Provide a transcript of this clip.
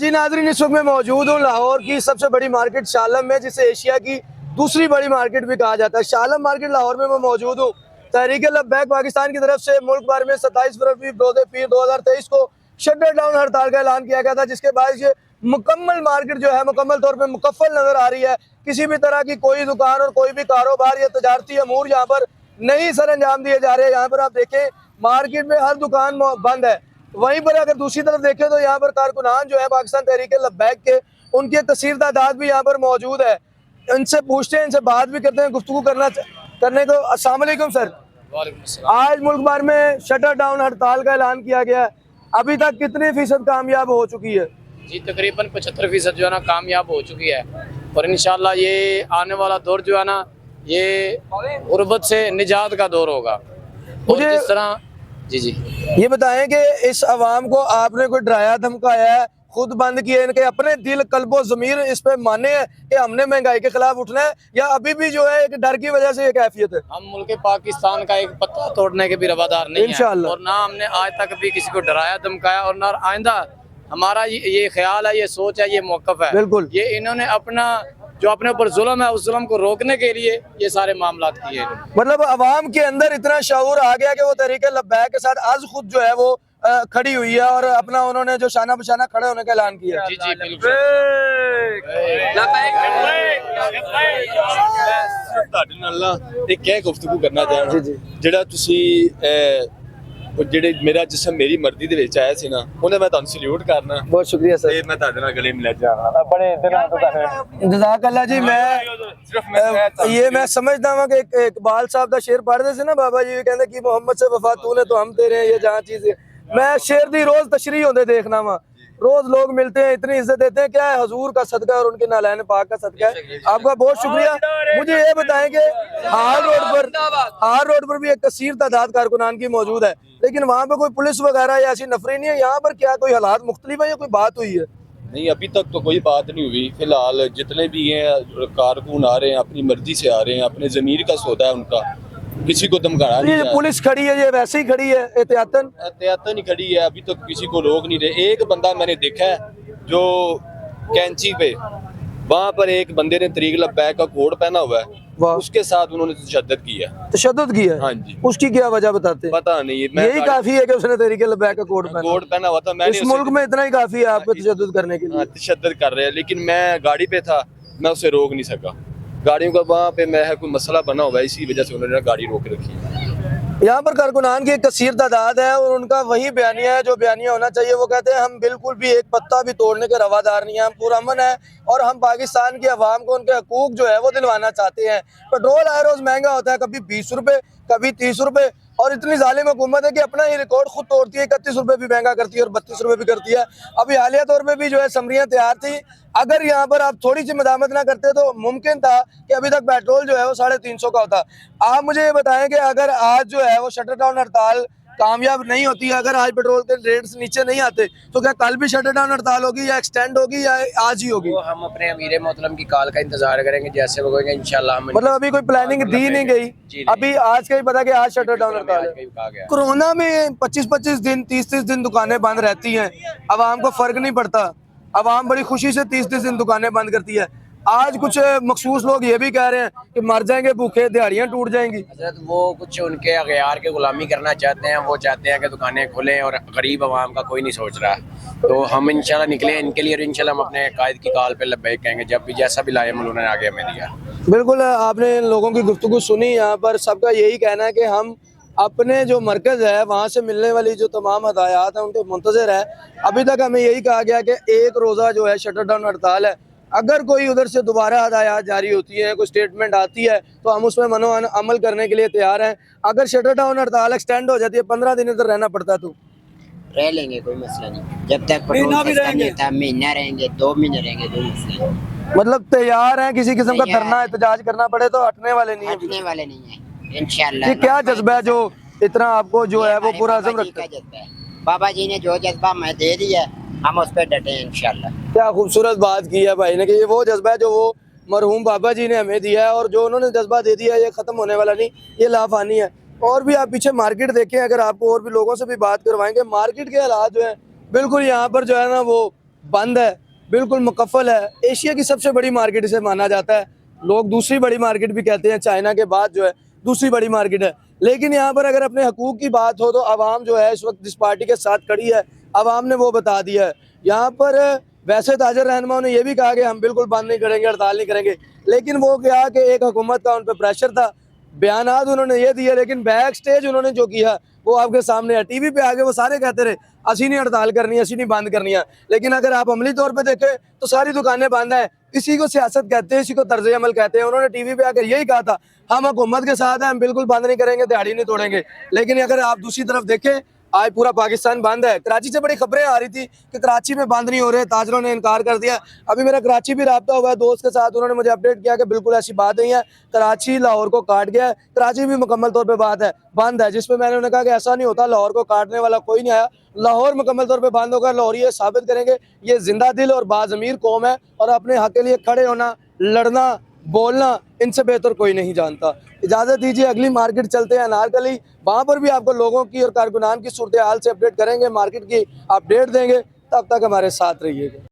जी नाज़रीन, इस वक्त मैं मौजूद हूँ लाहौर की सबसे बड़ी मार्केट शालम में, जिसे एशिया की दूसरी बड़ी मार्केट भी कहा जाता है। शालम मार्केट लाहौर में मैं मौजूद हूँ। तहरीक लब्बैक पाकिस्तान की तरफ से मुल्क भर में 27 फरवरी रोज़े पीर 2023 को शटर डाउन हड़ताल का ऐलान किया गया था, जिसके बाद ये मुकम्मल मार्केट जो है मुकम्मल तौर पर मुकफ्फल नजर आ रही है। किसी भी तरह की कोई दुकान और कोई भी कारोबार या तजारती अमूर यहाँ पर नहीं सर अंजाम दिए जा रहे हैं। यहाँ पर आप देखें मार्केट में हर दुकान बंद है। वहीं पर अगर दूसरी तरफ देखें तो यहाँ पर कारकुनान जो है पाकिस्तान तहरीक लब्बैक के, उनकी एक कसीर तादाद भी यहाँ पर मौजूद है। इनसे पूछते हैं, इनसे बात भी करते हैं, गुफ्तगू करने को। अस्सलाम वालेकुम सर। आज मुल्क भर में शटर डाउन हड़ताल का ऐलान किया गया है, अभी तक कितने फीसद कामयाब हो चुकी है? जी तकरीबन 75% जो है ना कामयाब हो चुकी है, और इंशाल्लाह ये आने वाला दौर जो है ना ये गुर्बत से निजात का दौर होगा। मुझे जिस तरह जी ये बताएं कि इस अवाम को आपने कोई डराया धमकाया है, खुद बंद किए, इनके अपने दिल कल्बो ज़मीर इस पे माने हैं कि हमने महंगाई के खिलाफ उठना है, या अभी भी जो है एक डर की वजह से ये कैफियत है? हम मुल्क पाकिस्तान का एक पत्ता तोड़ने के भी रवादार नहीं है, और ना हमने आज तक भी किसी को डराया धमकाया, और ना आइंदा हमारा ये ख्याल है, ये सोच है, ये मौक़िफ़ है। बिल्कुल, ये इन्होंने अपना जो अपने ऊपर जुल्म है उस जुल्म को रोकने के लिए ये सारे मामला किए। मतलब अवाम के अंदर इतना शऊर आ गया कि वो तहरीक लब्बैक के साथ आज खुद जो है वो खड़ी हुई है, और अपना उन्होंने जो शाना बशाना खड़े होने का ऐलान किया। जी बिल्कुल। ਤੁਹਾਡੇ ਨਾਲ ਨਾ ਇੱਕ ਇਹ ਗੁਫ਼ਤਗੂ ਕਰਨਾ ਚਾਹਣਾ ਜਿਹੜਾ ਤੁਸੀਂ ਜਿਹੜੇ ਮੇਰਾ ਜਿਸਮ ਮੇਰੀ ਮਰਜ਼ੀ ਦੇ ਵਿੱਚ ਆਇਆ ਸੀ ਨਾ, ਉਹਨੇ ਮੈਂ ਤੁਹਾਨੂੰ ਸਲੂਟ ਕਰਨਾ। बहुत शुक्रिया सर। ਤੇ ਮੈਂ ਤੁਹਾਡੇ ਨਾਲ ਗਲੇ ਮਿਲ ਜਾਣਾ ਬੜੇ ਦਿਨਾਂ ਤੋਂ ਤੁਹਾਨੂੰ जज़ाकल्लाह जी। मैं समझता हूँ कि इकबाल साहब का शेर पढ़ते थे ना बाबा जी, कहते कि मोहम्मद से वफा तूने तो हम तेरे हैं, ये जहाँ चीज है। मैं शेर दी रोज तशरीह होते देखना वहाँ, रोज लोग मिलते हैं, इतनी इज्जत देते हैं। क्या है हजूर का सदका और उनके नालैन पाक का सदका है। आपका बहुत शुक्रिया। मुझे ये बताएं कि हार रोड पर भी एक कसीर तादाद कारकुनान की मौजूद है, लेकिन वहाँ पे कोई पुलिस वगैरह या ऐसी नफरी नहीं है। यहाँ पर क्या कोई हालात मुख्तलिफ है या कोई बात हुई है? नहीं, अभी तक तो कोई बात नहीं हुई। फिलहाल जितने भी हैं कारकुन आ रहे हैं, अपनी मर्जी से आ रहे हैं, अपने ज़मीर का सौदा है उनका, किसी को धमकाना नहीं है। पुलिस खड़ी है, ये वैसे ही खड़ी है एहतियातन ही खड़ी है, अभी तक किसी को रोक नहीं रहे। एक बंदा मैंने देखा है जो कैंची पे, वहाँ पर एक बंदे ने तहरीक लब्बैक का कोड पहना हुआ है, उसके साथ उन्होंने तशद्दुद किया। हाँ जी, उसकी क्या वजह बताते हैं? पता नहीं, यही काफी है कि उसने तहरीक लब्बैक का कोड पहना हुआ था। मैंने इस मुल्क में इतना ही काफी है आप पे तशद्दुद करने के लिए। तशद्दुद कर रहे हैं, लेकिन मैं गाड़ी पे था, मैं उसे रोक नहीं सका। गाड़ियों का वहाँ पे मैं कोई मसला बना हुआ है, इसी वजह से उन्होंने गाड़ी रोक रखी है। यहाँ पर कारकुनान की एक कसीर तादाद है, और उनका वही बयानिया है जो बयानिया होना चाहिए। वो कहते हैं हम बिल्कुल भी एक पत्ता भी तोड़ने के रवादार नहीं है, हम पुरअमन है, और हम पाकिस्तान की आवाम को उनके हकूक जो है वो दिलवाना चाहते हैं। पेट्रोल हर रोज महंगा होता है, कभी 20 रुपए, कभी 30 रुपए, और इतनी जालिम हुकूमत है कि अपना ही रिकॉर्ड खुद तोड़ती है। 31 रुपए भी महंगा करती है और 32 रुपए भी करती है। अभी हालिया तौर पे भी जो है समरियां तैयार थी, अगर यहाँ पर आप थोड़ी सी मदामत ना करते तो मुमकिन था कि अभी तक पेट्रोल जो है वो 350 का होता। आप मुझे ये बताएं कि अगर आज जो है वो शटर डाउन हड़ताल कामयाब नहीं होती, अगर आज पेट्रोल के रेट्स नीचे नहीं आते, तो क्या कल भी शटर डाउन हड़ताल होगी, या एक्सटेंड होगी, या आज ही होगी? वो हम अपने अमीर मोहतरम की कॉल का इंतजार करेंगे, जैसे वो कहेंगे इंशाल्लाह। मतलब अभी कोई प्लानिंग दी नहीं गई, अभी आज का ही पता कि आज शटर डाउन हड़ताल है। कोरोना में 25-25 दिन 30-30 दिन दुकानें बंद रहती हैं, आवाम को फर्क नहीं पड़ता, आवाम बड़ी खुशी से 30-30 दिन दुकानें बंद करती है। आज कुछ मखसूस लोग ये भी कह रहे हैं कि मर जाएंगे भूखे, दिहाड़ियां टूट जाएंगी। हज़रत वो कुछ उनके अगयार के गुलामी करना चाहते हैं, वो चाहते हैं कि दुकानें खुलें, और गरीब आवाम का कोई नहीं सोच रहा। तो हम इंशाल्लाह निकले इनके लिए, और इंशाल्लाह हम अपने कायद की कॉल पे लब्बैक कहेंगे जब भी जैसा भी लाए उन्होंने आगे हमें दिया। बिल्कुल, आपने इन लोगों की गुफ्तगू सुनी। यहाँ पर सबका यही कहना है कि हम अपने जो मरकज़ है वहाँ से मिलने वाली जो तमाम हदायत हैं उनके मुंतज़िर है। अभी तक हमें यही कहा गया कि एक रोज़ा जो है शटर डाउन हड़ताल है, अगर कोई उधर से दोबारा हदायत जारी होती है, कोई स्टेटमेंट आती है, तो हम उसमें मनो अमल करने के लिए तैयार हैं। अगर शटर डाउन हड़ताल एक्सटेंड हो जाती है, 15 दिन इधर रहना पड़ता है, तो रह लेंगे, कोई मसला नहीं। जब तक महीना रहेंगे 2 महीने रहेंगे, कोई मसला नहीं। मतलब तैयार हैं, किसी किस्म का धरना एहतजाज करना पड़े तो हटने वाले नहीं है इंशाल्लाह। क्या जज्बा है जो इतना आपको जो है वो पूरा अज़म रखता है? बाबा जी ने जो जज्बा मैं दे दिया, हम उस पर डटे हैं इंशाल्लाह। क्या खूबसूरत बात की है भाई ने कि ये वो जज्बा है जो वो मरहूम बाबा जी ने हमें दिया है, और जो उन्होंने जज्बा दे दिया है ये ख़त्म होने वाला नहीं, ये लाफानी है। और भी आप पीछे मार्केट देखें, अगर आपको और भी लोगों से भी बात करवाएंगे, मार्केट के हालात जो है बिल्कुल यहाँ पर जो है ना वो बंद है, बिल्कुल मुकफ़ल है। एशिया की सबसे बड़ी मार्केट इसे माना जाता है, लोग दूसरी बड़ी मार्केट भी कहते हैं, चाइना के बाद जो है दूसरी बड़ी मार्केट है। लेकिन यहाँ पर अगर अपने हकूक़ की बात हो तो आवाम जो है इस वक्त जिस पार्टी के साथ खड़ी है, आवाम ने वो बता दिया है। यहाँ पर वैसे ताजर रहनुमाओं ने यह भी कहा कि हम बिल्कुल बंद नहीं करेंगे, हड़ताल नहीं करेंगे, लेकिन वो क्या कि एक हुकूमत का उन पर प्रेशर था, बयानात उन्होंने ये दिए, लेकिन बैक स्टेज उन्होंने जो किया वो आपके सामने है। टीवी पे आगे वो सारे कहते रहे असी नहीं हड़ताल करनी है, असी नहीं बंद करनी है, लेकिन अगर आप अमली तौर पे देखें तो सारी दुकानें बंद हैं। इसी को सियासत कहते हैं, इसी को तर्ज अमल कहते हैं। उन्होंने टीवी पे आकर यही कहा था हम हुकूमत के साथ हैं, हम बिल्कुल बंद नहीं करेंगे, दिहाड़ी नहीं तोड़ेंगे। लेकिन अगर आप दूसरी तरफ देखें आज पूरा पाकिस्तान बंद है। कराची से बड़ी खबरें आ रही थी कि कराची में बंद नहीं हो रहे, ताजरों ने इनकार कर दिया। अभी मेरा कराची भी रब्ता हुआ है दोस्त के साथ, उन्होंने मुझे अपडेट किया कि बिल्कुल ऐसी बात नहीं है, कराची लाहौर को काट गया है। कराची भी मुकम्मल तौर पे बात है बंद है, जिस पे मैंने उन्हें कहा कि ऐसा नहीं होता, लाहौर को काटने वाला कोई नहीं आया, लाहौर मुकम्मल तौर पे बंद होगा। लाहौरी ये साबित करेंगे ये जिंदा दिल और बाज़मीर कौम है और अपने हक के लिए खड़े होना, लड़ना, बोलना इनसे बेहतर कोई नहीं जानता। इजाज़त दीजिए, अगली मार्केट चलते हैं अनारकली, वहाँ पर भी आपको लोगों की और कारकुनान की सूरत हाल से अपडेट करेंगे, मार्केट की अपडेट देंगे। तब तक हमारे साथ रहिएगा।